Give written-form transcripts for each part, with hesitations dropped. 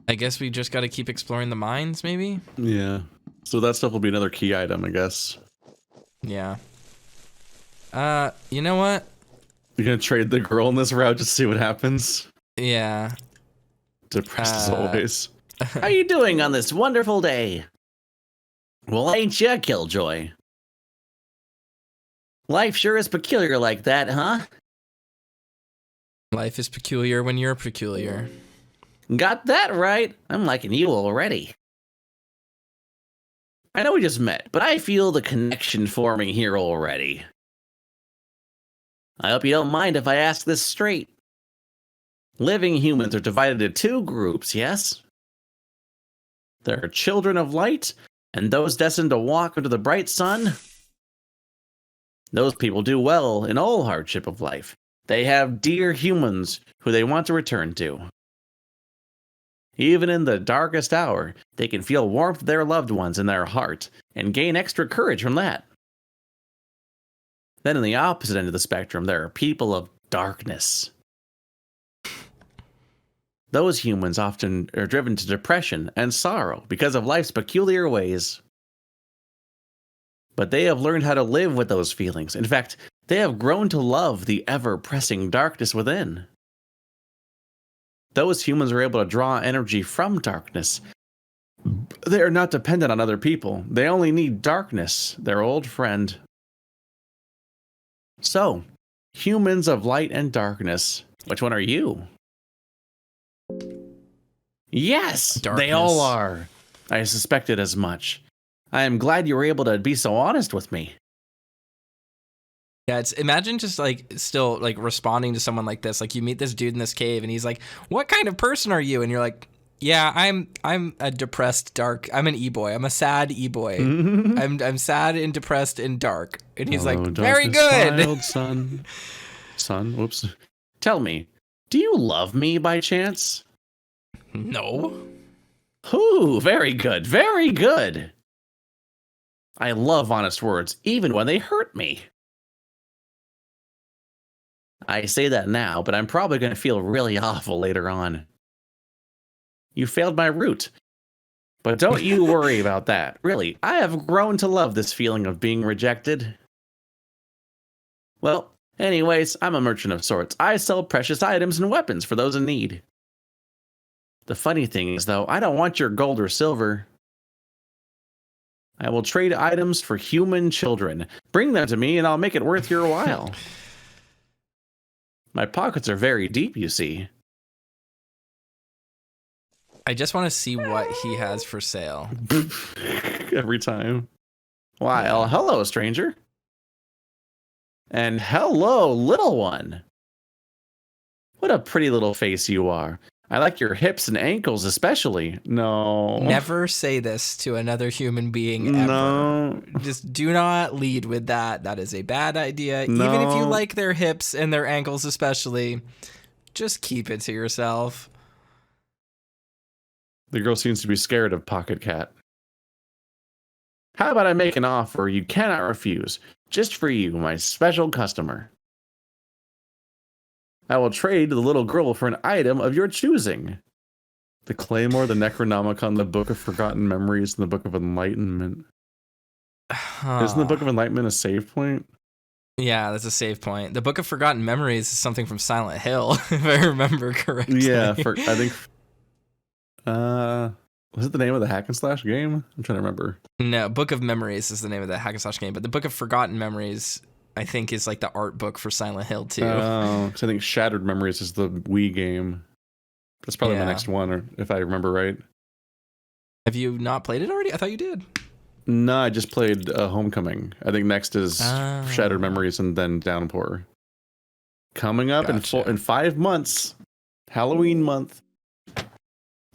I guess we just got to keep exploring the mines, maybe? Yeah. So that stuff will be another key item, I guess. Yeah. You know what? You're gonna trade the girl in this route just to see what happens? Yeah. Depressed as always. How you doing on this wonderful day? Well, ain't ya, Killjoy? Life sure is peculiar like that, huh? Life is peculiar when you're peculiar. Got that right. I'm liking you already. I know we just met, but I feel the connection forming here already. I hope you don't mind if I ask this straight. Living humans are divided into two groups, yes? There are children of light, and those destined to walk into the bright sun. Those people do well in all hardship of life. They have dear humans who they want to return to. Even in the darkest hour, they can feel warmth of their loved ones in their heart and gain extra courage from that. Then in the opposite end of the spectrum, there are people of darkness. Those humans often are driven to depression and sorrow because of life's peculiar ways. But they have learned how to live with those feelings. In fact, they have grown to love the ever-pressing darkness within. Those humans are able to draw energy from darkness. They are not dependent on other people. They only need darkness, their old friend. So, humans of light and darkness, which one are you? Yes, Darkness. they all are. I suspected as much. I am glad you were able to be so honest with me. Yeah, it's imagine just like still like responding to someone like this. Like you meet this dude in this cave and he's like, "What kind of person are you?" And you're like, "Yeah, I'm a depressed dark. I'm an e-boy. I'm a sad e-boy. I'm sad and depressed and dark." And he's like, "Very good." Child, son, whoops. Tell me, do you love me by chance? No. Ooh, very good, very good. I love honest words, even when they hurt me. I say that now, but I'm probably going to feel really awful later on. You failed my route. But don't you worry about that. Really, I have grown to love this feeling of being rejected. Well, anyways, I'm a merchant of sorts. I sell precious items and weapons for those in need. The funny thing is, though, I don't want your gold or silver. I will trade items for human children. Bring them to me and I'll make it worth your while. My pockets are very deep, you see. I just want to see what he has for sale. Every time. Why, Yeah. hello, stranger. And hello, little one. What a pretty little face you are. I like your hips and ankles especially. No. Never say this to another human being ever. No. Just do not lead with that. That is a bad idea. No. Even if you like their hips and their ankles especially, just keep it to yourself. The girl seems to be scared of Pocket Cat. How about I make an offer you cannot refuse, just for you, my special customer? I will trade the little girl for an item of your choosing. The Claymore, the Necronomicon, the Book of Forgotten Memories, and the Book of Enlightenment. Isn't the Book of Enlightenment a save point? Yeah, that's a save point. The Book of Forgotten Memories is something from Silent Hill, if I remember correctly. Yeah, I think. Was it the name of the hack and slash game? I'm trying to remember. No, Book of Memories is the name of the hack and slash game, but the Book of Forgotten Memories, I think, is like the art book for Silent Hill too. Oh, because I think Shattered Memories is the Wii game. That's probably my Yeah. next one, or if I remember right. Have you not played it already? I thought you did. No, I just played Homecoming. I think next is Oh. Shattered Memories and then Downpour. Coming up Gotcha. in 5 months. Halloween month.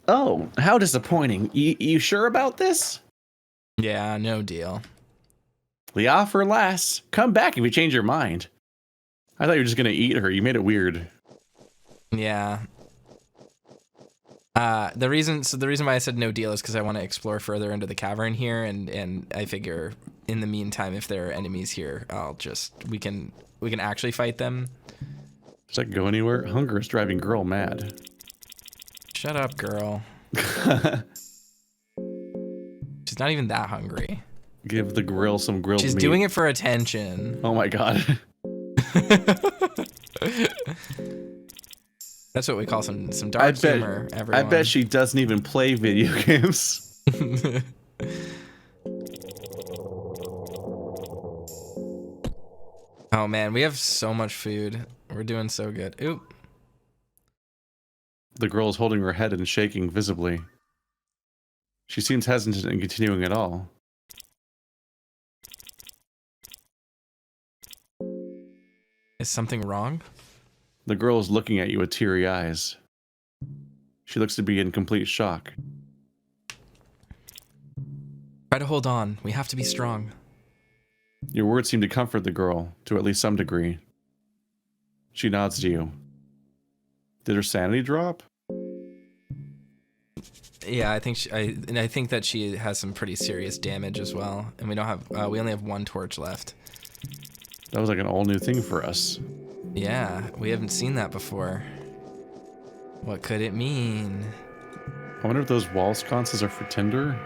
Oh, how disappointing. You sure about this? Yeah, no deal. The offer lasts. Come back if you change your mind. I thought you were just going to eat her. You made it weird. Yeah. The reason why I said no deal is because I want to explore further into the cavern here, and I figure in the meantime, if there are enemies here, we can actually fight them. Does that go anywhere? Hunger is driving girl mad. Shut up, girl. She's not even that hungry. Give the grill some grilled She's meat. doing it for attention. Oh my god. That's what we call some dark humor, everyone. I bet she doesn't even play video games. Oh man, we have so much food. We're doing so good. Oop. The girl is holding her head and shaking visibly. She seems hesitant in continuing at all. Is something wrong? The girl is looking at you with teary eyes. She looks to be in complete shock. Try to hold on. We have to be strong. Your words seem to comfort the girl, to at least some degree. She nods to you. Did her sanity drop? Yeah, I think I think that she has some pretty serious damage as well, and we don't have we only have one torch left. That was like an all new thing for us. Yeah, we haven't seen that before. What could it mean? I wonder if those wall sconces are for Tinder.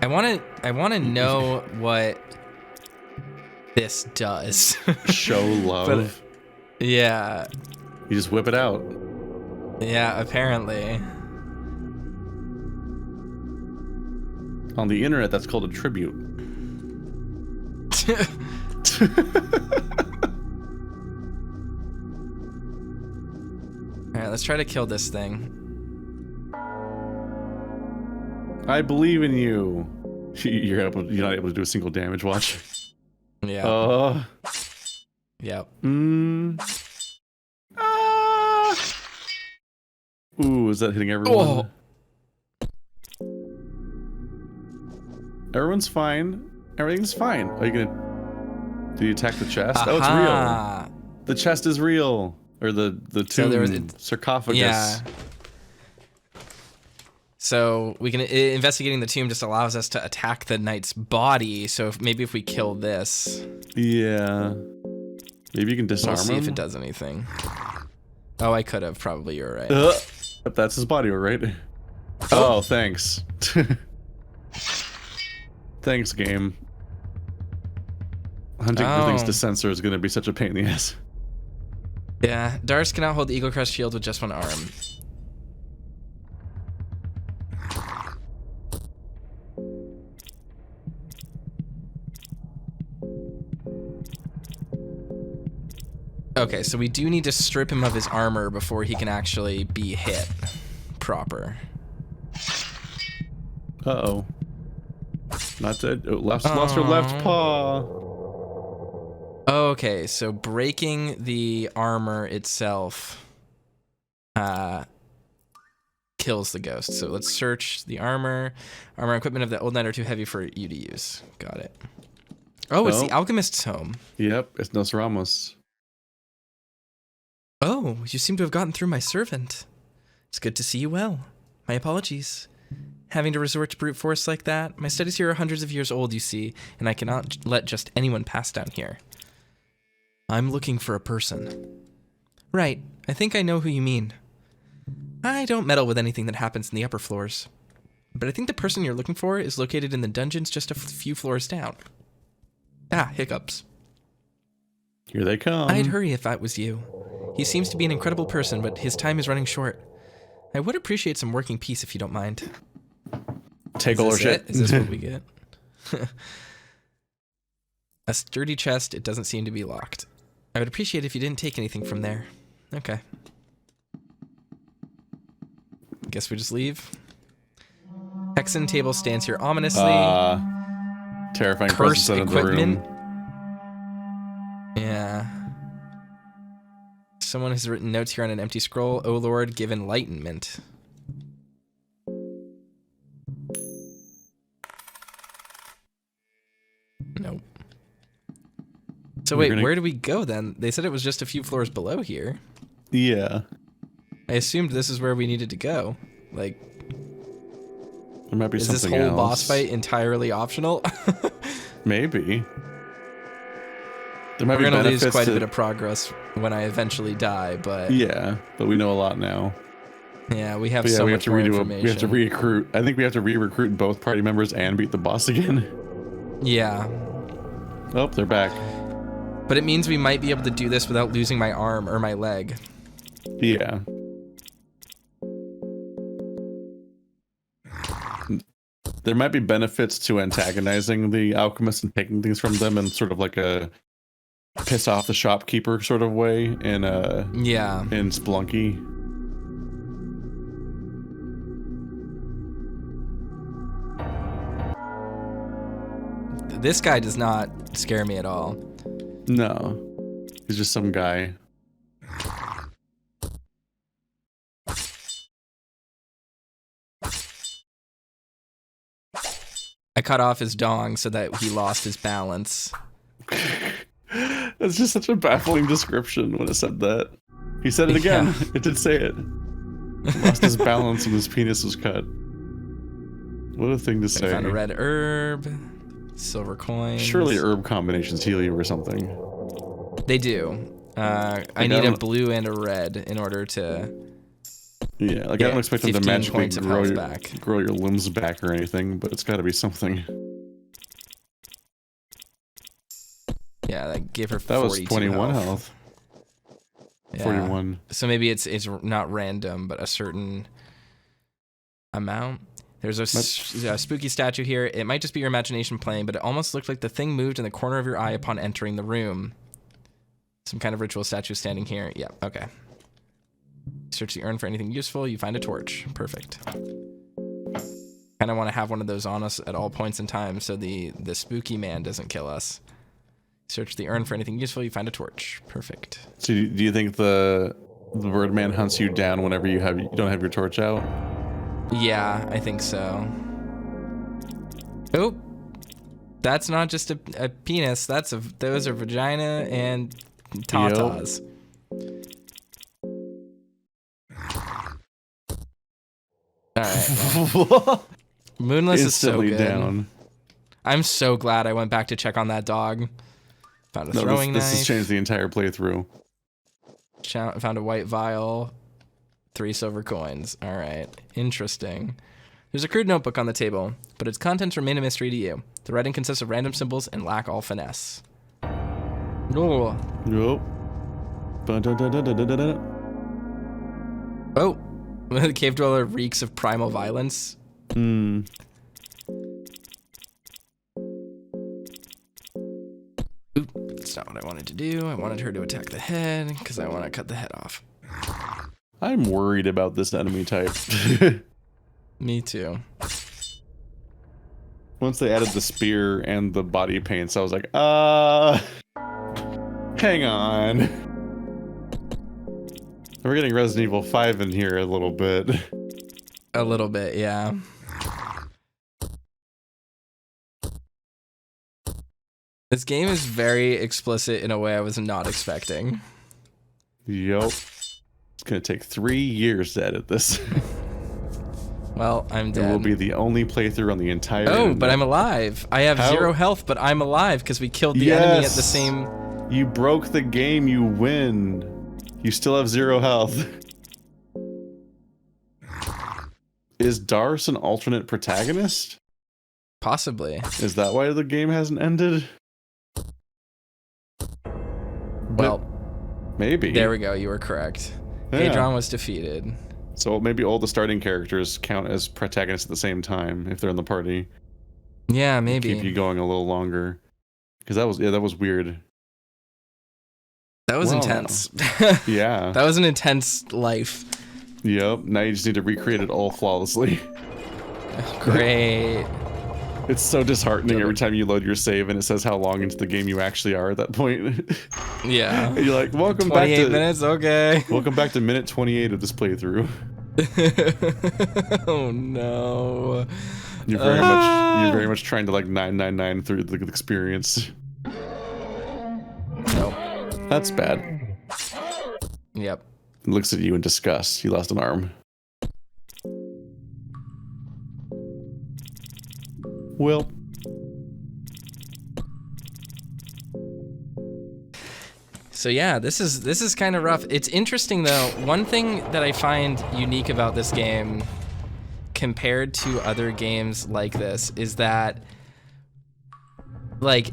I want to know what this does. Show love. But, yeah. You just whip it out. Yeah, apparently. On the internet, that's called a tribute. Alright, let's try to kill this thing. I believe in you. You're not able to do a single damage. Watch. Yeah. Yep. Ooh, is that hitting everyone? Oh. Everyone's fine. Everything's fine. Are you gonna... Did you attack the chest? Oh, it's real. The chest is real. Or the tomb sarcophagus. Yeah. So we can investigating the tomb just allows us to attack the knight's body. So maybe if we kill this, yeah, maybe you can disarm we'll see him. if it does anything. Oh, I could have. Probably you're right. But that's his body, right? Oh, thanks. Thanks, game. Hunting for things to censor is going to be such a pain in the ass. Yeah, Dars cannot hold the Eagle Crest shield with just one arm. Okay, so we do need to strip him of his armor before he can actually be hit proper. Uh-oh. Not dead. Oh, lost her left paw. Okay, so breaking the armor itself kills the ghost. So let's search the armor. Armor and equipment of the old knight are too heavy for you to use. Got it. Oh, it's the alchemist's home. Yep, it's Nos Ramos. Oh, you seem to have gotten through my servant. It's good to see you well. My apologies. Having to resort to brute force like that? My studies here are hundreds of years old, you see, and I cannot let just anyone pass down here. I'm looking for a person. Right, I think I know who you mean. I don't meddle with anything that happens in the upper floors. But I think the person you're looking for is located in the dungeons just a few floors down. Ah, hiccups. Here they come. I'd hurry if that was you. He seems to be an incredible person, but his time is running short. I would appreciate some working peace if you don't mind. Take all our shit. Is this what we get? A sturdy chest. It doesn't seem to be locked. I would appreciate if you didn't take anything from there. Okay. Guess we just leave. Hexen table stands here ominously. Terrifying Cursed presence out of the equipment. room. Yeah. Someone has written notes here on an empty scroll. Oh Lord, give enlightenment. Nope. So wait, where do we go then? They said it was just a few floors below here. Yeah. I assumed this is where we needed to go. Like, there might be is something this whole else. boss fight entirely optional? Maybe. There might We're be gonna lose benefits quite to... a bit of progress when I eventually die, but Yeah, but we know a lot now. Yeah, we have But yeah, so we have much to more redo information. we have to recruit. I think we have to re-recruit both party members and beat the boss again. Yeah. Oh, they're back. But it means we might be able to do this without losing my arm or my leg. Yeah. There might be benefits to antagonizing the alchemist and taking things from them in sort of like a piss off the shopkeeper sort of way in Splunky. This guy does not scare me at all. No. He's just some guy. I cut off his dong so that he lost his balance. That's just such a baffling description when it said that. He said it again. Yeah. It did say it. Lost his balance when his penis was cut. What a thing to say. I found a red herb, silver coins. Surely herb combinations heal you or something. They do. I need a blue and a red in order to... Yeah, like I don't expect them to magically grow your limbs back or anything, but it's got to be something. Yeah, that gave her 42 That was 21 health. Yeah. 41. So maybe it's not random, but a certain amount. There's a spooky statue here. It might just be your imagination playing, but it almost looked like the thing moved in the corner of your eye upon entering the room. Some kind of ritual statue standing here. Yeah, okay. Search the urn for anything useful. You find a torch. Perfect. Kind of want to have one of those on us at all points in time so the spooky man doesn't kill us. Search the urn for anything useful. You find a torch. Perfect. So do you think the Birdman hunts you down whenever you don't have your torch out? Yeah, I think so. Oh, that's not just a penis. Those are vagina and tatas. Yep. All right. Moonless Instantly is so good. Down. I'm so glad I went back to check on that dog. Found a throwing knife. This has changed the entire playthrough. Found a white vial. 3 silver coins. All right. Interesting. There's a crude notebook on the table, but its contents remain a mystery to you. The writing consists of random symbols and lack all finesse. Oh. Nope. Oh. The cave dweller reeks of primal violence. Hmm. Oop, that's not what I wanted to do. I wanted her to attack the head because I want to cut the head off. I'm worried about this enemy type. Me too. Once they added the spear and the body paints, I was like, hang on. We're getting Resident Evil 5 in here a little bit. A little bit, yeah. This game is very explicit in a way I was not expecting. Yup. It's gonna take 3 years to edit this. Well, I'm dead. It will be the only playthrough on the entire internet. But I'm alive. I have 0 health, but I'm alive because we killed the enemy at the same... You broke the game, you win. You still have 0 health. Is Darce an alternate protagonist? Possibly. Is that why the game hasn't ended? Well, maybe. There we go, you were correct. Yeah. Hadron was defeated. So maybe all the starting characters count as protagonists at the same time if they're in the party. Yeah, maybe. Keep you going a little longer. Because that was weird. That was intense. Yeah. That was an intense life. Yep. Now you just need to recreate it all flawlessly. Great. It's so disheartening every time you load your save and it says how long into the game you actually are at that point. Yeah. And you're like, welcome back to 28 minutes, okay. Welcome back to minute 28 of this playthrough. Oh no. You're very much trying to like 999 through the experience. Nope. That's bad. Yep. It looks at you in disgust. You lost an arm. So yeah, this is kind of rough. It's interesting though. One thing that I find unique about this game compared to other games like this is that, like,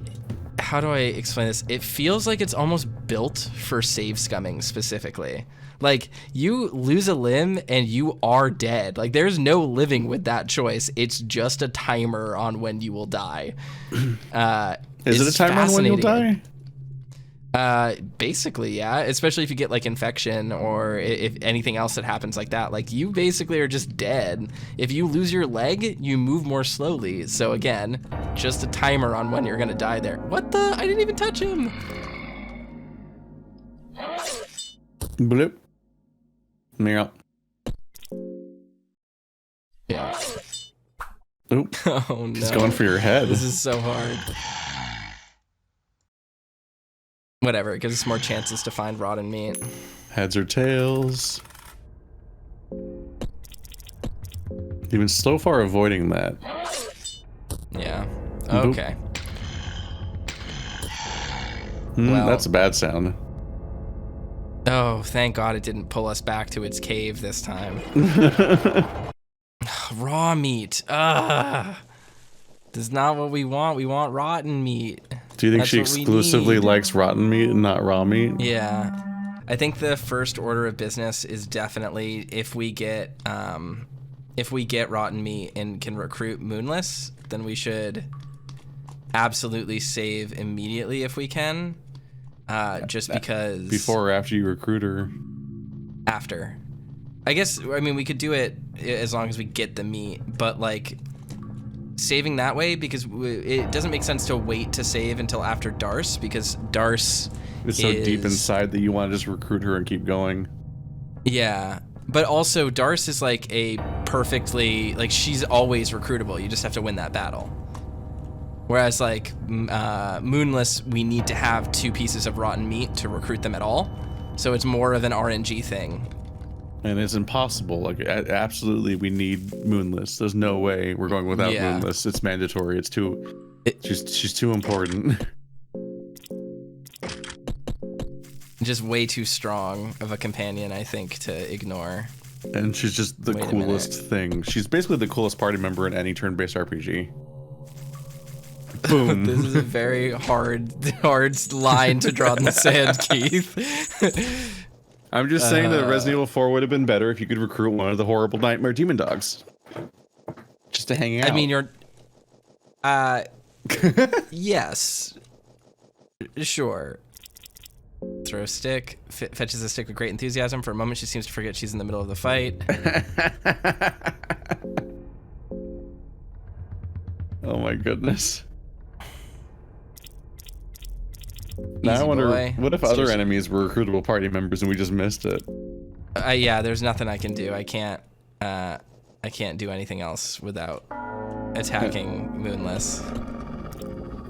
how do I explain this? It feels like it's almost built for save scumming specifically. Like, you lose a limb and you are dead. Like, there's no living with that choice. It's just a timer on when you will die. Is it a timer on when you'll die? Basically, yeah. Especially if you get like infection or if anything else that happens like that. Like, you basically are just dead. If you lose your leg, you move more slowly. So again, just a timer on when you're gonna die there. What the? I didn't even touch him. Bloop. Meow. Yeah. Oop. Oh no. He's going for your head. This is so hard. Whatever, it gives us more chances to find rotten meat. Heads or tails. Even so far avoiding that. Yeah. Okay. Well, that's a bad sound. Oh, thank God it didn't pull us back to its cave this time. Raw meat. Ugh. That's not what we want. We want rotten meat. Do you think she exclusively likes rotten meat and not raw meat? Yeah. I think the first order of business is definitely if we get rotten meat and can recruit Moonless, then we should absolutely save immediately if we can. Just because... Before or after you recruit her? After. I guess, I mean, we could do it as long as we get the meat, but like... saving that way, because it doesn't make sense to wait to save until after Darce, because Darce is so deep inside that you want to just recruit her and keep going. Yeah, but also Darce is like a perfectly, like, she's always recruitable. You just have to win that battle. Whereas like Moonless, we need to have 2 pieces of rotten meat to recruit them at all. So it's more of an RNG thing. And it's impossible. Like, absolutely, we need Moonless. There's no way we're going without Moonless. It's mandatory. It's too. She's too important. Just way too strong of a companion, I think, to ignore. And she's just the coolest thing. She's basically the coolest party member in any turn-based RPG. Boom. This is a very hard line to draw in the sand, Keith. I'm just saying that Resident Evil 4 would have been better if you could recruit one of the horrible nightmare demon dogs. Just to hang out. I mean, you're... yes. Sure. Throw a stick. Fetches a stick with great enthusiasm. For a moment, she seems to forget she's in the middle of the fight. Oh my goodness. Now I wonder, what if other enemies were recruitable party members and we just missed it? Yeah, there's nothing I can do. I can't do anything else without attacking Moonless.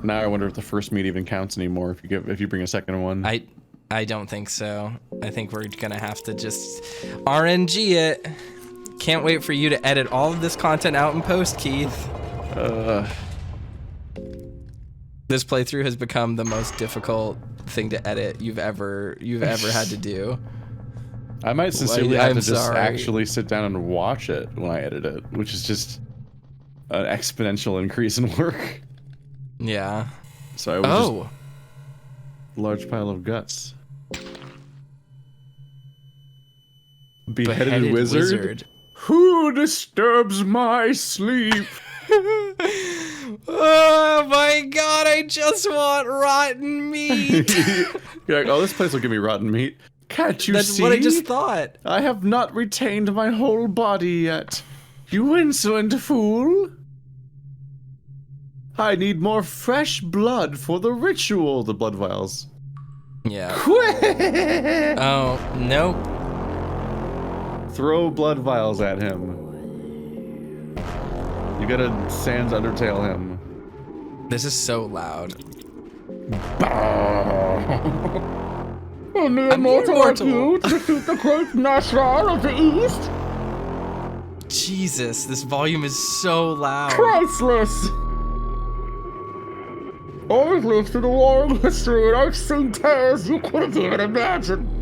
Now I wonder if the first meat even counts anymore if you bring a second one. I don't think so. I think we're gonna have to just RNG it. Can't wait for you to edit all of this content out in post, Keith. This playthrough has become the most difficult thing to edit you've ever had to do. I might sincerely have to just actually sit down and watch it when I edit it, which is just an exponential increase in work. Yeah. So I would just large pile of guts. Beheaded wizard? Who disturbs my sleep? Oh my God, I just want rotten meat. You're like, oh, this place will give me rotten meat. Can't you see? That's what I just thought. I have not retained my whole body yet. You insolent fool. I need more fresh blood for the ritual. The blood vials. Yeah. Quick! Oh, nope. Throw blood vials at him. You gotta Sans Undertale him. This is so loud. Only a mortal like you to defeat the great Nashrar of the East? Jesus, this volume is so loud. Priceless! I've lived through the long history and I've seen tales you couldn't even imagine.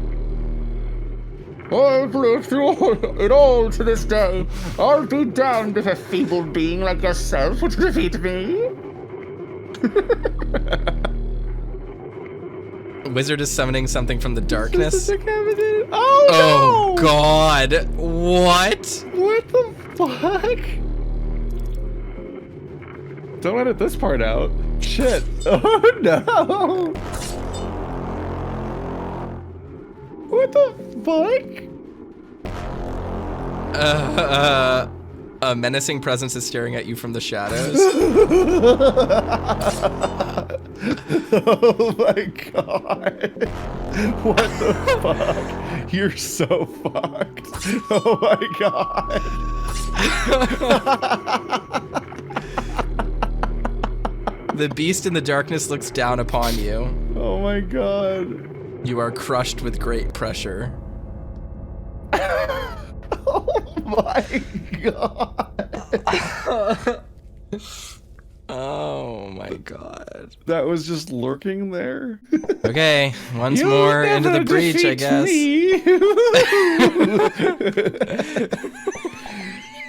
I've lived through it all to this day. I'll be damned if a feeble being like yourself would defeat me. Wizard is summoning something from the darkness. Oh, no! God. What? What the fuck? Don't edit this part out. Shit. Oh no. What the fuck? A menacing presence is staring at you from the shadows. Oh my god. What the fuck? You're so fucked. Oh my god. The beast in the darkness looks down upon you. Oh my god. You are crushed with great pressure. Oh my god. Oh my god. That was just lurking there. Okay, once more into the breach, I guess.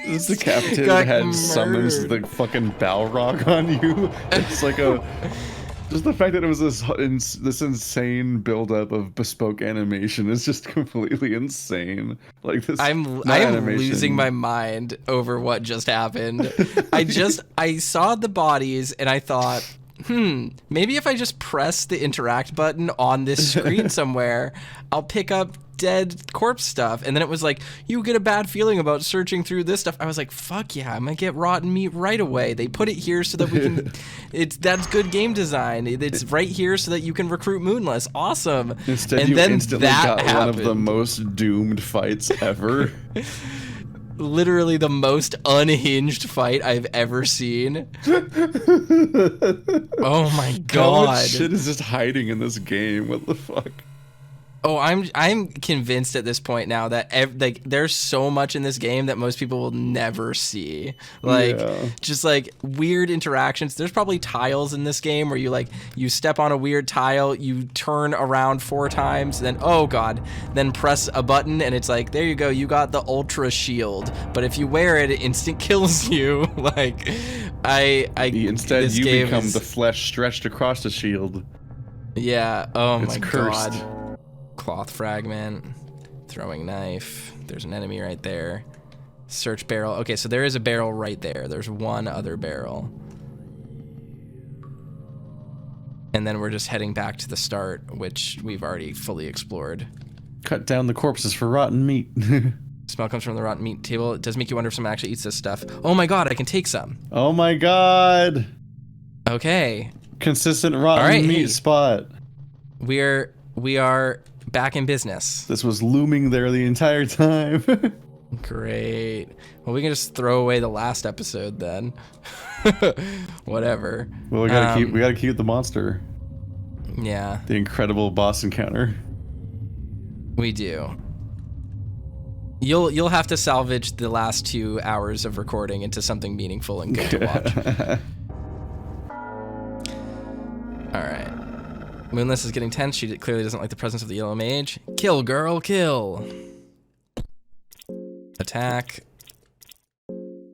This decapitated head summons the fucking Balrog on you. It's like a... Just the fact that it was this insane buildup of bespoke animation is just completely insane. Like this, I'm losing my mind over what just happened. I saw the bodies and I thought, maybe if I just press the interact button on this screen somewhere, I'll pick up dead corpse stuff. And then it was like, you get a bad feeling about searching through this stuff. I was like, fuck yeah, I'm gonna get rotten meat right away. They put it here so that we can, that's good game design. It's right here so that you can recruit Moonless. Awesome. Instead, and you then instantly that got happened. one of the most doomed fights ever. Literally the most unhinged fight I've ever seen. Oh my god. How much shit is just hiding in this game? What the fuck? Oh, I'm convinced at this point now that there's so much in this game that most people will never see. Like just like weird interactions. There's probably tiles in this game where you step on a weird tile, you turn around 4 times, then oh god, then press a button and it's like, there you go, you got the ultra shield. But if you wear it, it instant kills you. Like instead you become the flesh stretched across the shield. Yeah. Oh my cursed. god. Cloth fragment, throwing knife. There's an enemy right there. Search barrel. Okay, so there is a barrel right there. There's one other barrel. And then we're just heading back to the start, which we've already fully explored. Cut down the corpses for rotten meat. Smell comes from the rotten meat table. It does make you wonder if someone actually eats this stuff. Oh my god, I can take some. Oh my god. Okay. Consistent rotten meat spot. We are back in business. This was looming there the entire time. Great. Well, we can just throw away the last episode then. Whatever. Well, we gotta keep the monster. Yeah. The incredible boss encounter. We do. You'll have to salvage the last 2 hours of recording into something meaningful and good to watch. All right. Moonless is getting tense. She clearly doesn't like the presence of the yellow mage. Kill, girl, kill. Attack.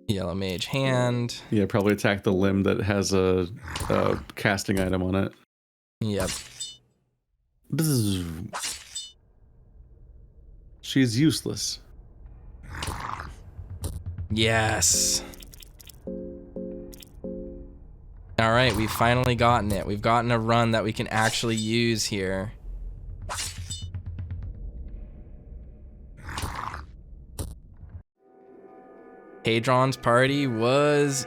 Yellow mage hand. Yeah, probably attack the limb that has a casting item on it. Yep. Bzz. She's useless. Yes. All right, we've finally gotten it. We've gotten a run that we can actually use here. Hadron's party was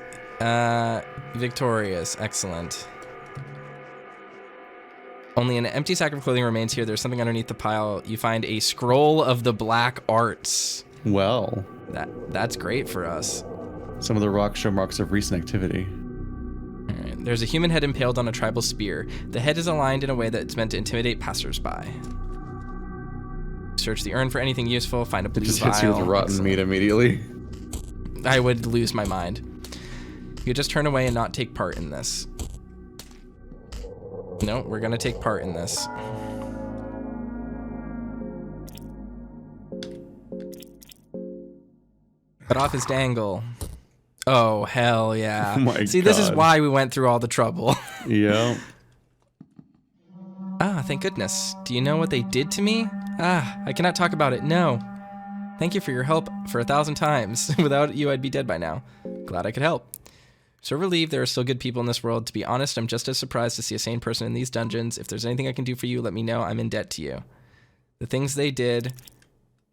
victorious. Excellent. Only an empty sack of clothing remains here. There's something underneath the pile. You find a scroll of the black arts. Well, that's great for us. Some of the rocks show marks of recent activity. There's a human head impaled on a tribal spear. The head is aligned in a way that's meant to intimidate passersby. Search the urn for anything useful. Find a blue vial. It just hits you with rotten meat immediately. I would lose my mind. You just turn away and not take part in this. No, we're gonna take part in this. Cut off his dangle. Oh, hell yeah. Oh my See, this is God. why we went through all the trouble. Yeah. Ah, thank goodness. Do you know what they did to me? Ah, I cannot talk about it, no. Thank you for your help for 1,000 times. Without you, I'd be dead by now. Glad I could help. So relieved there are still good people in this world. To be honest, I'm just as surprised to see a sane person in these dungeons. If there's anything I can do for you, let me know. I'm in debt to you. The things they did,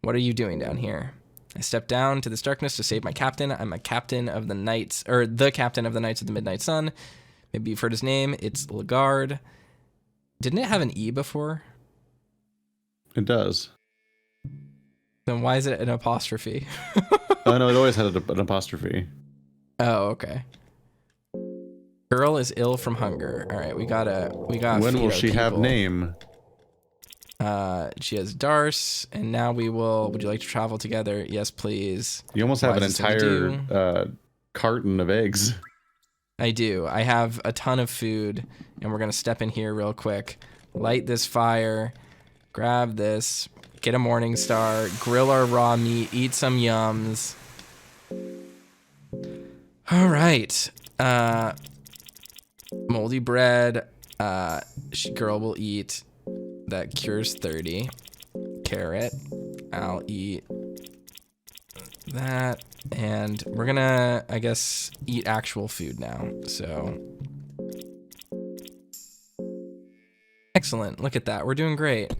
what are you doing down here? I stepped down to this darkness to save my captain. I'm a captain of the Knights, or the captain of the Knights of the Midnight Sun. Maybe you've heard his name. It's Lagarde. Didn't it have an E before? It does. Then why is it an apostrophe? Oh no, it always had an apostrophe. Oh, okay. Girl is ill from hunger. All right, we gotta. When will she have name? She has Darce, and now we will. Would you like to travel together? Yes, please. You almost have an entire carton of eggs. I do. I have a ton of food, and we're gonna step in here real quick. Light this fire. Grab this. Get a morning star. Grill our raw meat. Eat some yums. All right. Moldy bread. Girl will eat. That cures 30. Carrot. I'll eat that. And we're gonna, I guess, eat actual food now. So. Excellent. Look at that. We're doing great.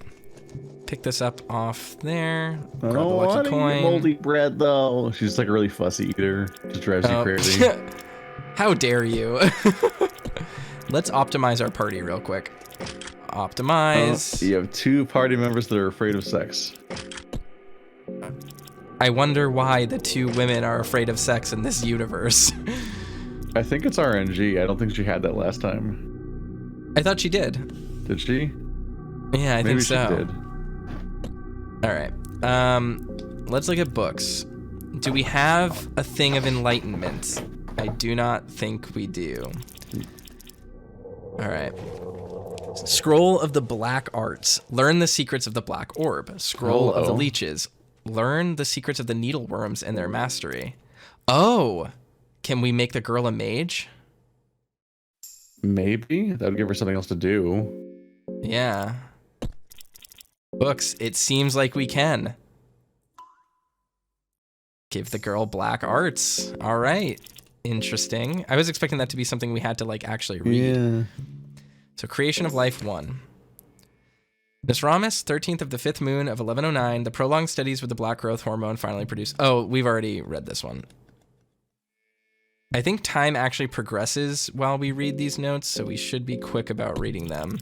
Pick this up off there. I don't want to eat moldy bread, though. She's like a really fussy eater. Just drives you crazy. How dare you? Let's optimize our party real quick. Optimize. You have 2 party members that are afraid of sex. I wonder why the 2 women are afraid of sex in this universe. I think it's RNG. I don't think she had that last time. I thought she did. Did she? Yeah, I think so. Maybe she did. All right. Let's look at books. Do we have a thing of enlightenment? I do not think we do. All right. Scroll of the Black Arts. Learn the secrets of the Black Orb. Scroll of the Leeches. Learn the secrets of the Needleworms and their mastery. Oh, can we make the girl a mage? Maybe. That would give her something else to do. Yeah. Books. It seems like we can. Give the girl black arts. All right. Interesting. I was expecting that to be something we had to like actually read. Yeah. So Creation of Life 1. Miss Ramis, 13th of the 5th moon of 1109, the prolonged studies with the black growth hormone finally produced. Oh, we've already read this one. I think time actually progresses while we read these notes, so we should be quick about reading them.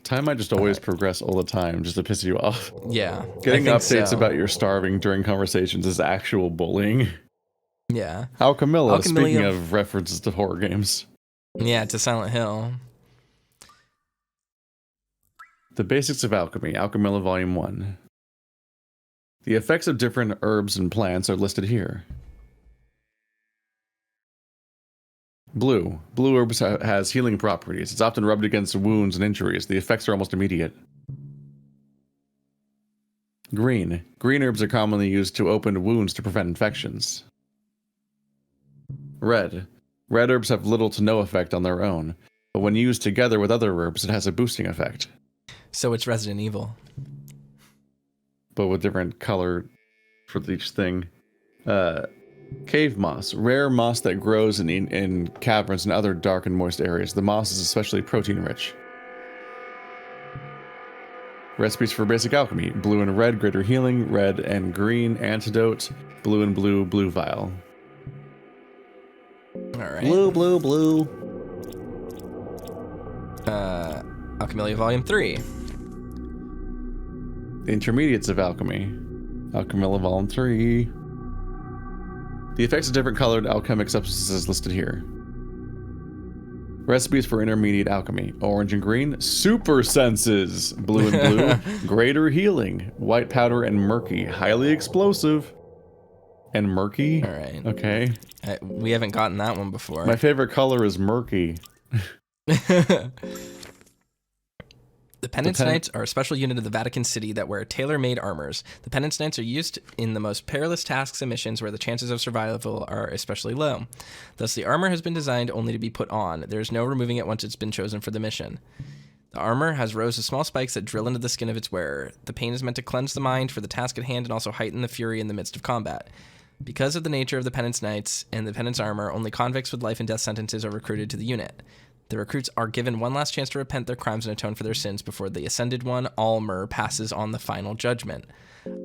Time might just always progress all the time, just to piss you off. Yeah. Getting updates about you're starving during conversations is actual bullying. Yeah. Alchemilla, speaking of references to horror games. Yeah, to Silent Hill. The Basics of Alchemy, Alchemilla Volume 1. The effects of different herbs and plants are listed here. Blue. Blue herbs has healing properties. It's often rubbed against wounds and injuries. The effects are almost immediate. Green. Green herbs are commonly used to open wounds to prevent infections. Red. Red herbs have little to no effect on their own, but when used together with other herbs, it has a boosting effect. So it's Resident Evil. But with different color for each thing. Cave moss. Rare moss that grows in caverns and other dark and moist areas. The moss is especially protein-rich. Recipes for basic alchemy. Blue and red, greater healing. Red and green, antidote. Blue and blue, blue vial. Alright. Blue, blue, blue. Alchemilla Volume 3. Intermediates of alchemy. Alchemilla Volume 3. The effects of different colored alchemic substances listed here. Recipes for intermediate alchemy. Orange and green, super senses. Blue and blue, greater healing. White powder and murky, highly explosive. And murky? All right. Okay. We haven't gotten that one before. My favorite color is murky. The Penance Knights are a special unit of the Vatican City that wear tailor-made armors. The Penance Knights are used in the most perilous tasks and missions where the chances of survival are especially low. Thus, the armor has been designed only to be put on. There is no removing it once it's been chosen for the mission. The armor has rows of small spikes that drill into the skin of its wearer. The pain is meant to cleanse the mind for the task at hand and also heighten the fury in the midst of combat. Because of the nature of the Penance Knights and the Penance armor, only convicts with life and death sentences are recruited to the unit. The recruits are given one last chance to repent their crimes and atone for their sins before the Ascended One, Almer, passes on the final judgment.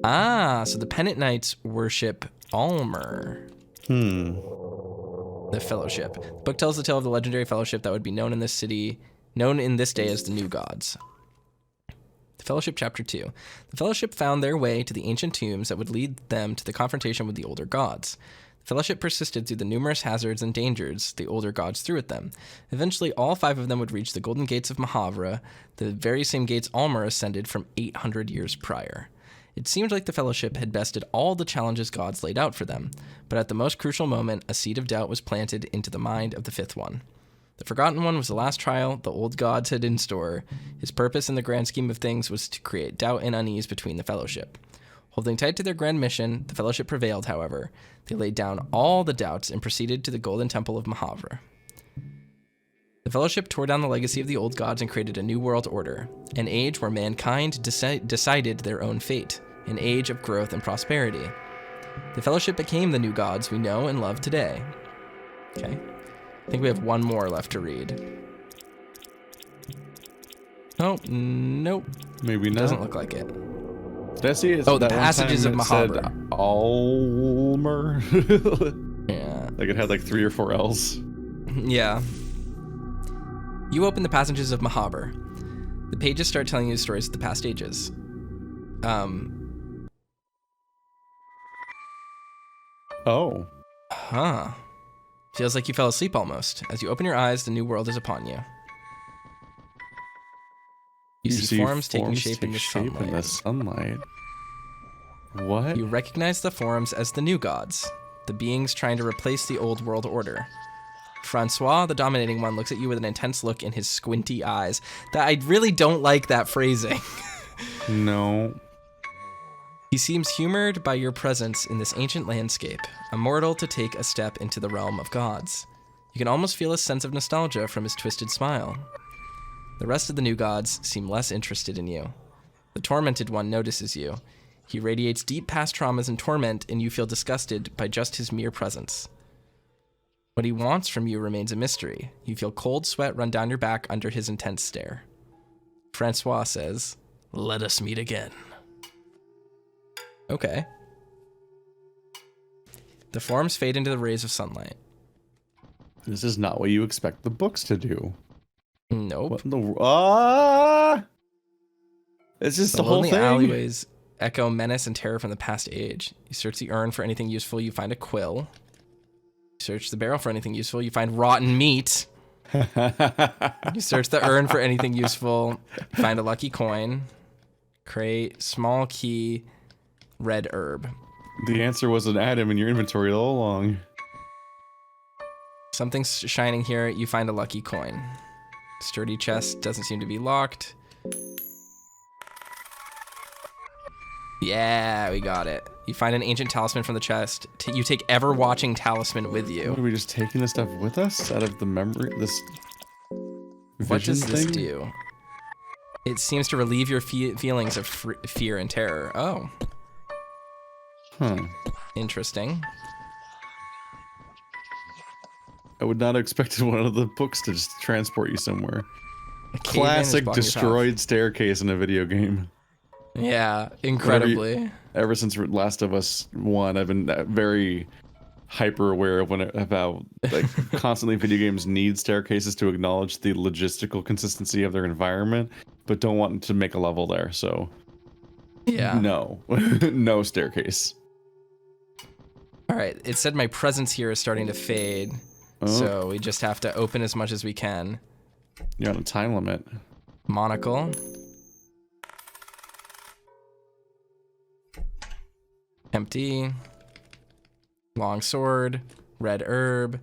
Ah, so the Penitent Knights worship Almer. The Fellowship. The book tells the tale of the legendary fellowship that would be known in this day as the New Gods. The Fellowship, Chapter 2. The Fellowship found their way to the ancient tombs that would lead them to the confrontation with the older gods. Fellowship persisted through the numerous hazards and dangers the older gods threw at them. Eventually, all 5 of them would reach the Golden Gates of Mahavra, the very same gates Almer ascended from 800 years prior. It seemed like the Fellowship had bested all the challenges gods laid out for them, but at the most crucial moment, a seed of doubt was planted into the mind of the 5th one. The Forgotten One was the last trial the old gods had in store. His purpose in the grand scheme of things was to create doubt and unease between the Fellowship. Holding tight to their grand mission, the Fellowship prevailed, however. They laid down all the doubts and proceeded to the Golden Temple of Mahavra. The Fellowship tore down the legacy of the old gods and created a new world order, an age where mankind decided their own fate, an age of growth and prosperity. The Fellowship became the new gods we know and love today. Okay. I think we have one more left to read. Oh, nope. Maybe not. Doesn't look like it. Did I see it? Oh, the Passages of Mahavra. Almer. Yeah. Like it had like 3 or 4 L's. Yeah. You open the Passages of Mahabir. The pages start telling you stories of the past ages. Oh. Huh. Feels like you fell asleep almost. As you open your eyes, the new world is upon you. You see forms taking shape in the sunlight. What? You recognize the forms as the new gods, the beings trying to replace the old world order. Francois, the dominating one, looks at you with an intense look in his squinty eyes. That I really don't like that phrasing. No. He seems humored by your presence in this ancient landscape, a mortal to take a step into the realm of gods. You can almost feel a sense of nostalgia from his twisted smile. The rest of the new gods seem less interested in you. The tormented one notices you. He radiates deep past traumas and torment, and you feel disgusted by just his mere presence. What he wants from you remains a mystery. You feel cold sweat run down your back under his intense stare. Francois says, "Let us meet again." Okay. The forms fade into the rays of sunlight. This is not what you expect the books to do. Nope. What in the It's just the whole lonely thing. alleyways echo menace and terror from the past age. You search the urn for anything useful, you find a quill. You search the barrel for anything useful, you find rotten meat. You search the urn for anything useful, you find a lucky coin, crate, small key, red herb. The answer was an item in your inventory all along. Something's shining here, you find a lucky coin. Sturdy chest doesn't seem to be locked. Yeah, we got it. You find an ancient talisman from the chest. You take ever-watching talisman with you. What, are we just taking this stuff with us out of the memory? This What does this thing? do? It seems to relieve your feelings of fear and terror. Oh. Huh. Interesting. I would not have expected one of the books to just transport you somewhere. Classic Classic destroyed staircase in a video game. Yeah, incredibly. Ever since Last of Us 1, I've been very hyper aware of about like constantly video games need staircases to acknowledge the logistical consistency of their environment, but don't want to make a level there. So yeah, no, no staircase. All right, it said my presence here is starting to fade, so we just have to open as much as we can. You're on a time limit. Monocle. Empty. Long sword. Red herb.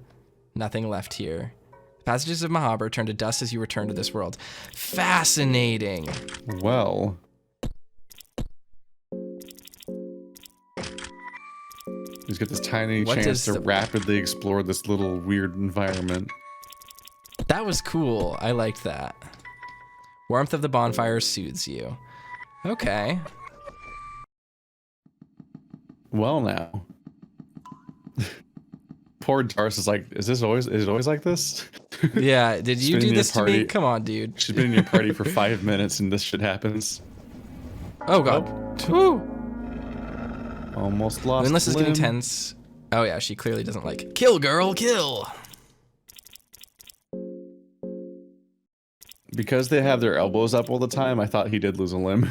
Nothing left here. Passages of Mahabur turn to dust as you return to this world. Fascinating. Well. He's got this tiny chance to rapidly explore this little weird environment. That was cool. I liked that. Warmth of the bonfire soothes you. Okay. Well, now. Poor Darce is like, is it always like this? Yeah, did you do this to me? Come on, dude. She's been in your party for 5 minutes and this shit happens. Oh god. Woo. Almost lost. Moonless is getting tense. Oh yeah, she clearly doesn't like kill, girl, kill. Because they have their elbows up all the time, I thought he did lose a limb.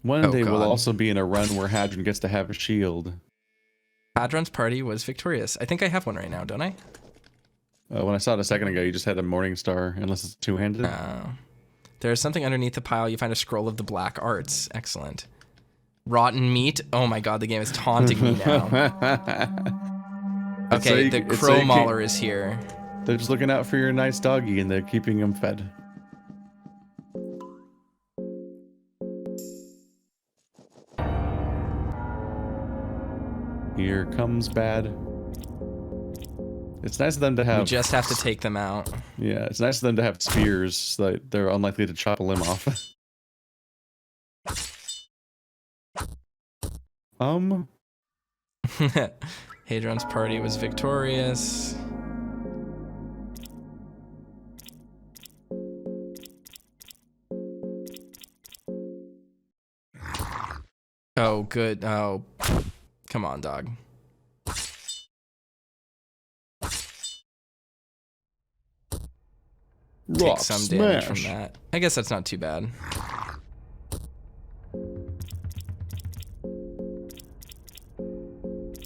One day we'll also be in a run where Hadron gets to have a shield. Hadron's party was victorious. I think I have one right now, don't I? When I saw it a second ago, you just had a morning star, unless it's two-handed. There's something underneath the pile. You find a scroll of the black arts. Excellent. Rotten meat. Oh my god, the game is taunting me now. Okay, the crow mauler is here. They're just looking out for your nice doggy and they're keeping him fed. Here comes bad. It's nice of them to have... We just have to take them out. Yeah, it's nice of them to have spears so that they're unlikely to chop a limb off. Hadron's party was victorious. Oh, good. Oh, come on, dog. Take some damage from that. I guess that's not too bad.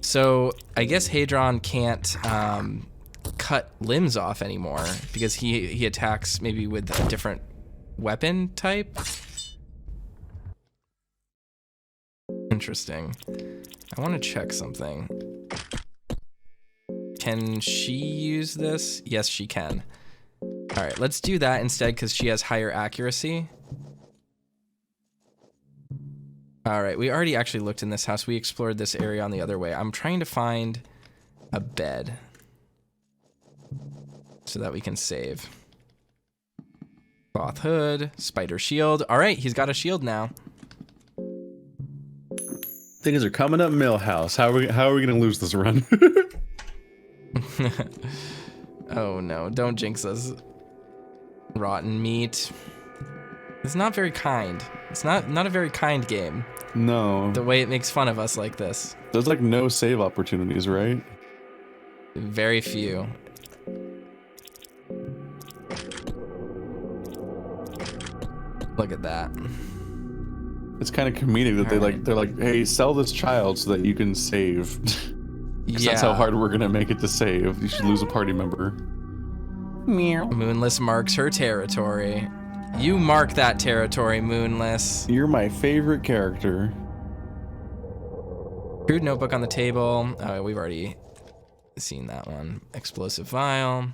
So I guess Hadron can't cut limbs off anymore because he attacks maybe with a different weapon type. Interesting. I want to check something. Can she use this? Yes, she can. All right, let's do that instead because she has higher accuracy. All right, we already actually looked in this house. We explored this area on the other way. I'm trying to find a bed so that we can save. Cloth hood, spider shield. All right, he's got a shield now. Things are coming up Millhouse. How are we gonna lose this run? Oh no, don't jinx us. Rotten meat. It's not very kind. It's not a very kind game. No. The way it makes fun of us like this. There's like no save opportunities, right? Very few. Look at that. It's kind of comedic that they're like, hey, sell this child so that you can save. Yeah. That's how hard we're gonna make it to save. You should lose a party member. Meow. Moonless marks her territory. You mark that territory, Moonless. You're my favorite character. Crude notebook on the table. We've already seen that one. Explosive vial.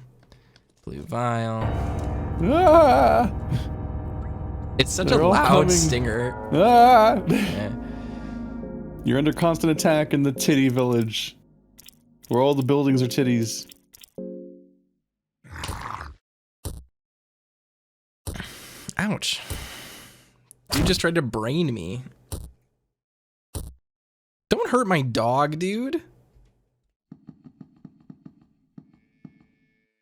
Blue vial. Ah! It's such a loud stinger. Ah! Yeah. You're under constant attack in the titty village, where all the buildings are titties. Ouch. You just tried to brain me. Don't hurt my dog, dude.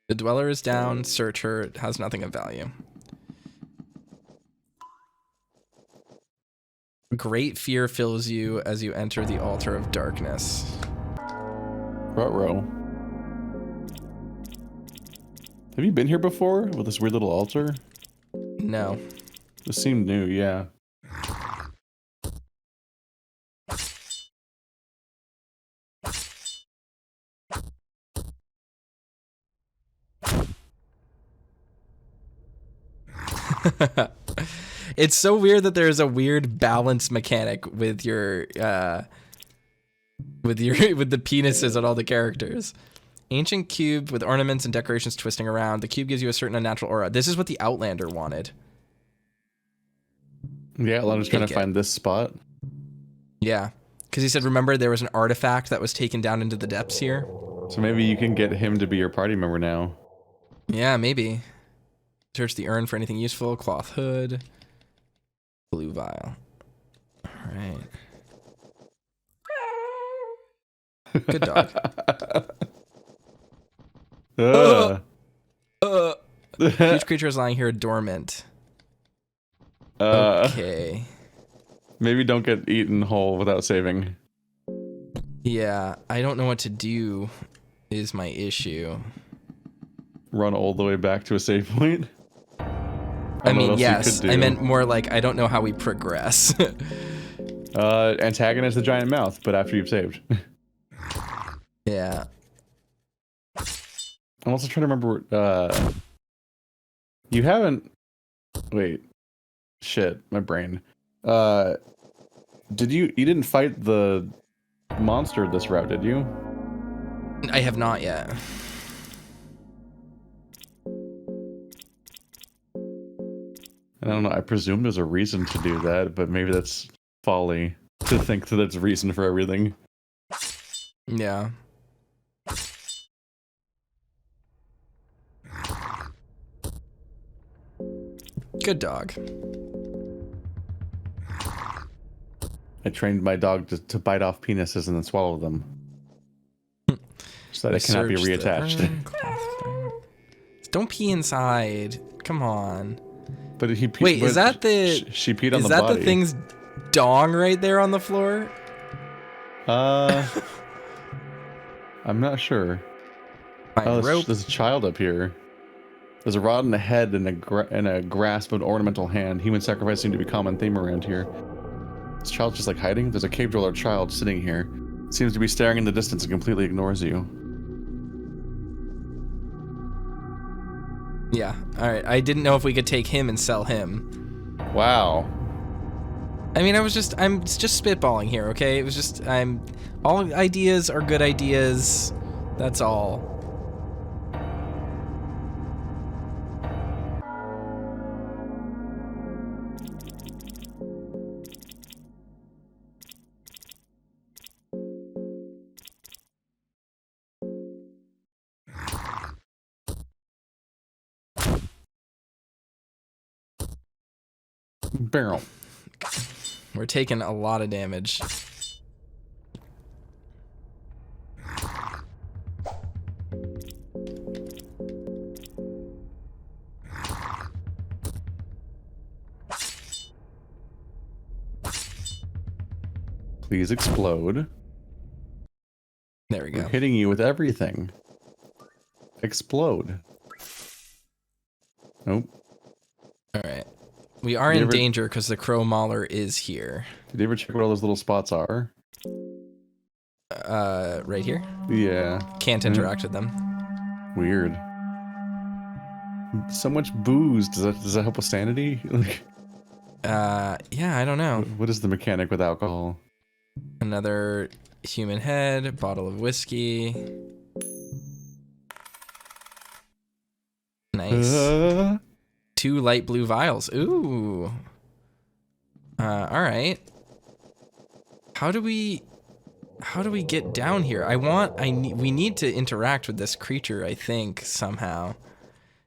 The dweller is down. Search her. It has nothing of value. Great fear fills you as you enter the altar of darkness. Ruh-roh. Have you been here before with this weird little altar? No. This seemed new, yeah. It's so weird that there's a weird balance mechanic with your with the penises on all the characters. Ancient cube with ornaments and decorations twisting around. The cube gives you a certain unnatural aura. This is what the Outlander wanted. Yeah, Outlander's trying to find this spot. Yeah, because he said, remember, there was an artifact that was taken down into the depths here? So maybe you can get him to be your party member now. Yeah, maybe. Search the urn for anything useful. Cloth hood. Blue vial. All right. Good dog. Huge creature is lying here dormant. Okay. Maybe don't get eaten whole without saving. Yeah, I don't know what to do is my issue. Run all the way back to a save point? I mean, yes. I meant more like, I don't know how we progress. Antagonize the giant mouth, but after you've saved. Yeah. I'm also trying to remember, you haven't... Wait. Shit, my brain. You didn't fight the monster this route, did you? I have not yet. I don't know, I presume there's a reason to do that, but maybe that's folly to think that it's a reason for everything. Yeah. Good dog. I trained my dog to bite off penises and then swallow them. So that it cannot be reattached. Don't pee inside. Come on. But he peed. Wait, is that the... She peed on the body. Is that the thing's dong right there on the floor? I'm not sure. Rope. There's a child up here. There's a rod in the head and a grasp of an ornamental hand. Human sacrifice seems to be a common theme around here. This child's just like hiding. There's a cave dweller child sitting here. Seems to be staring in the distance and completely ignores you. Yeah. All right. I didn't know if we could take him and sell him. Wow. I mean, I'm just spitballing here, okay? It was just, all ideas are good ideas. That's all. Barrel. We're taking a lot of damage. Please explode. There we go. We're hitting you with everything. Explode. Nope. All right. We are in danger because the crow mauler is here. Did you ever check what all those little spots are? Right here? Yeah. Can't interact with them. Weird. So much booze. Does that help with sanity? Yeah, I don't know. What is the mechanic with alcohol? Another human head, bottle of whiskey. Nice. 2 light blue vials. Ooh. All right. How do we get down here? We need to interact with this creature, I think, somehow.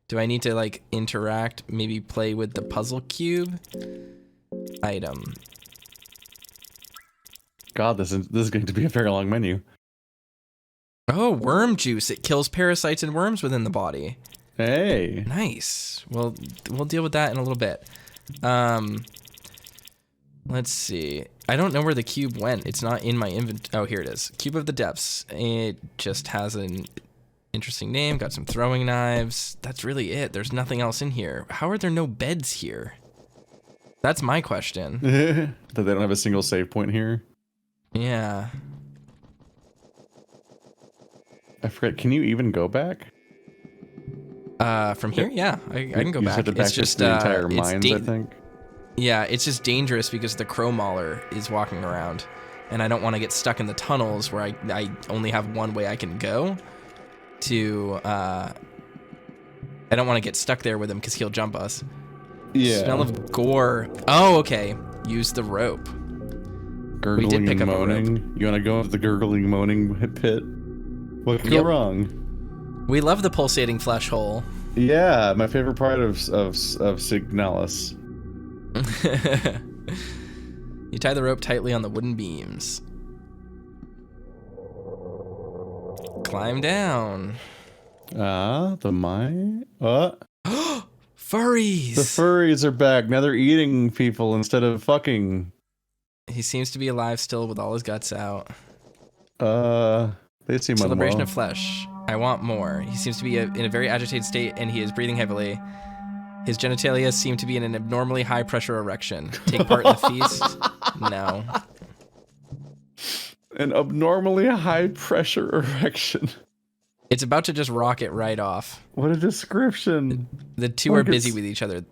Do I need to like interact, maybe play with the puzzle cube? Item. God, this is going to be a very long menu. Oh, worm juice. It kills parasites and worms within the body. Hey. Nice. Well, we'll deal with that in a little bit. Let's see. I don't know where the cube went. It's not in my inventory. Oh, here it is. Cube of the Depths. It just has an interesting name. Got some throwing knives. That's really it. There's nothing else in here. How are there no beds here? That's my question. That they don't have a single save point here? Yeah. I forget. Can you even go back? From here, yeah, I can go back. It's just the entire mines, I think. Yeah, it's just dangerous because the crow mauler is walking around. and I don't want to get stuck in the tunnels where I only have one way I can go to, I don't want to get stuck there with him because he'll jump us. Yeah. Smell of gore. Oh, okay. Use the rope. Gurgling We did pick and up a moaning. rope. You want to go into the gurgling, moaning pit? What could go wrong? We love the pulsating flesh hole. Yeah, my favorite part of Signalis. You tie the rope tightly on the wooden beams. Climb down. The mine? What? Furries! The furries are back. Now they're eating people instead of fucking. He seems to be alive still with all his guts out. They seem Celebration unwell. of flesh. I want more. He seems to be in a very agitated state, and he is breathing heavily. His genitalia seem to be in an abnormally high pressure erection. Take part in the feast? No. An abnormally high pressure erection. It's about to just rocket right off. What a description. The two are busy with each other.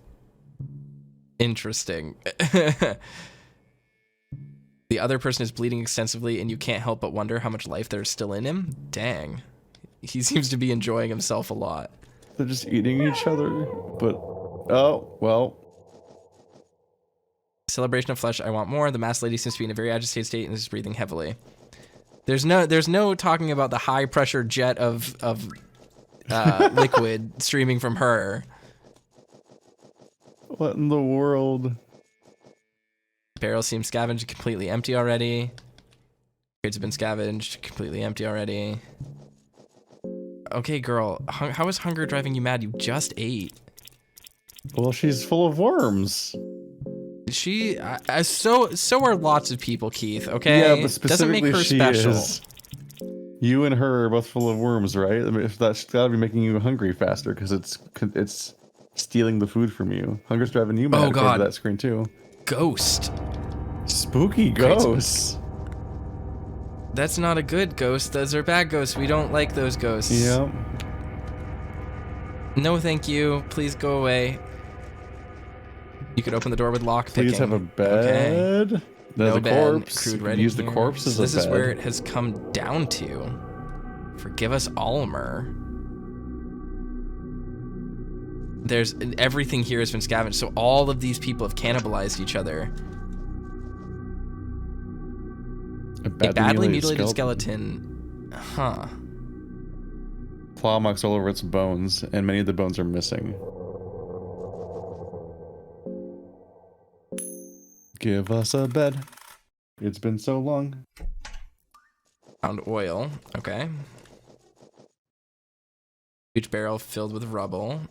Interesting. The other person is bleeding extensively, and you can't help but wonder how much life there's still in him. Dang. He seems to be enjoying himself a lot. They're just eating each other, but... Oh, well. Celebration of flesh, I want more. The masked lady seems to be in a very agitated state and is breathing heavily. There's no talking about the high pressure jet of liquid streaming from her. What in the world? Barrel seems scavenged, completely empty already. Crates have been scavenged, completely empty already. Okay, girl, how is hunger driving you mad? You just ate. Well, she's full of worms. So are lots of people, Keith. Okay, Yeah, but doesn't make specifically her she special. is. You and her are both full of worms, right? I mean, if that's gotta be making you hungry faster because it's stealing the food from you. Hunger's driving you mad. Oh God, to that screen too. Ghost. Spooky ghosts. That's not a good ghost. Those are bad ghosts. We don't like those ghosts. Yep. No, thank you. Please go away. You could open the door with lock picking. Please have a bed. Okay. There's a bed. corpse. Crude You can writing use the here. corpse as So a this bed. is where it has come down to. Forgive us, Almer. There's everything here has been scavenged, so all of these people have cannibalized each other. A badly mutilated skeleton. Huh. Claw marks all over its bones, and many of the bones are missing. Give us a bed. It's been so long. Found oil. Okay. Huge barrel filled with rubble.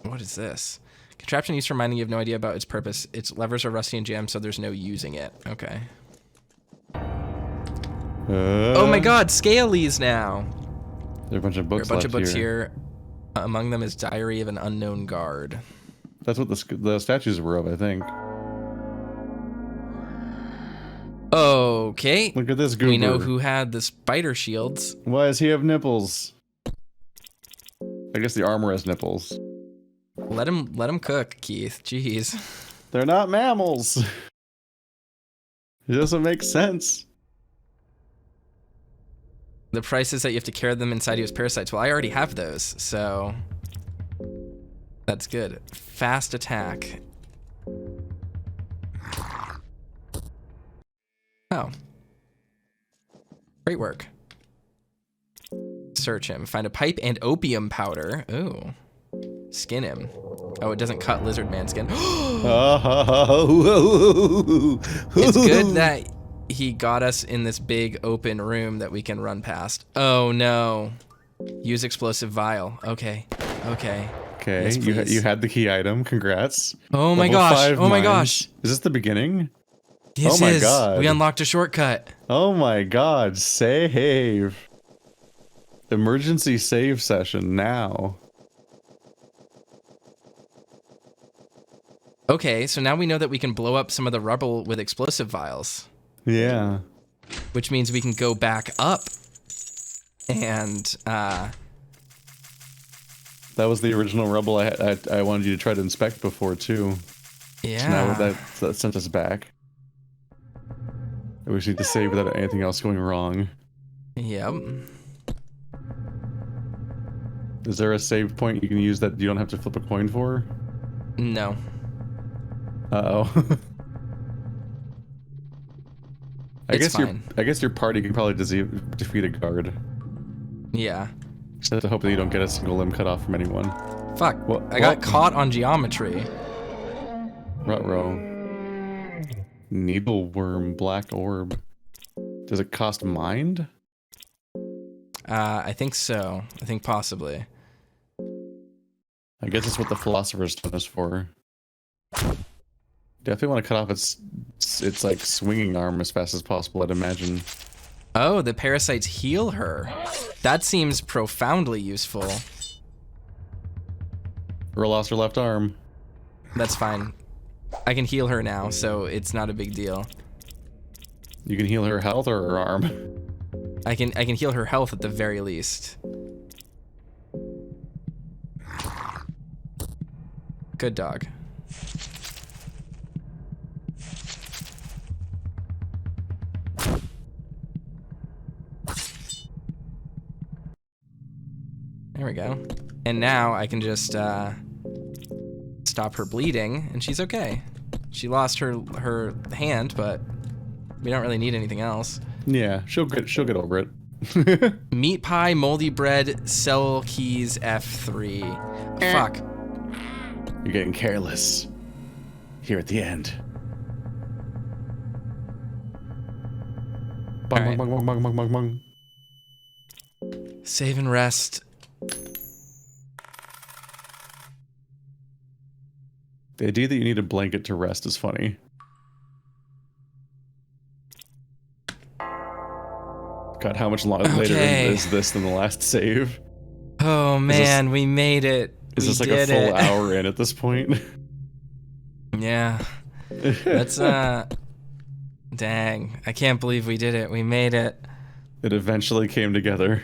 What is this? Contraption used for mining, you have no idea about its purpose. Its levers are rusty and jammed, so there's no using it. Okay. Oh my god, Scalies now! There are a bunch of books There are a bunch of books here. Among them is Diary of an Unknown Guard. That's what the statues were of, I think. Okay. Look at this goober. We know who had the spider shields. Why does he have nipples? I guess the armor has nipples. Let him cook, Keith. Jeez. They're not mammals. It doesn't make sense. The price is that you have to carry them inside you as parasites. Well, I already have those, so that's good. Fast attack. Oh. Great work. Search him. Find a pipe and opium powder. Ooh. Skin him. Oh, it doesn't cut lizard man skin. It's good that he got us in this big open room that we can run past. Oh no. Use explosive vial. Okay. Okay. Okay, Yes, please. you had the key item. Congrats. Oh my Level gosh. 5 Oh my mines. gosh. Is this the beginning? This Oh my is. God. We unlocked a shortcut. Oh my god, save. Emergency save session now. Okay, so now we know that we can blow up some of the rubble with explosive vials, Yeah. which means we can go back up and That was the original rubble I wanted you to try to inspect before too. Yeah. So now that sent us back. We just need to save without anything else going wrong. Yep. Is there a save point you can use that you don't have to flip a coin for? No. Uh-oh. I guess your party can probably defeat a guard. Yeah. Just have to hope that you don't get a single limb cut off from anyone. Fuck. I got caught on geometry. Ruh-roh. Needleworm, black orb. Does it cost mind? I think so. I think possibly. I guess that's what the Philosopher's Stone is for. Definitely want to cut off its like swinging arm as fast as possible, I'd imagine. Oh, the parasites heal her. That seems profoundly useful. Girl lost her left arm. That's fine. I can heal her now, so it's not a big deal. You can heal her health or her arm? I can heal her health at the very least. Good dog. There we go. And now I can just stop her bleeding, and she's okay. She lost her hand, but we don't really need anything else. Yeah, she'll get over it. Meat pie, moldy bread, cell keys, F3. Fuck. You're getting careless. Here at the end. Bung, All right. bung, bung, bung, bung, bung, bung. Save and rest. The idea that you need a blanket to rest is funny. God, how much later is this than the last save? Oh man, we made it. Is this like a full hour in at this point? Yeah. That's dang. I can't believe we did it. We made it. It eventually came together.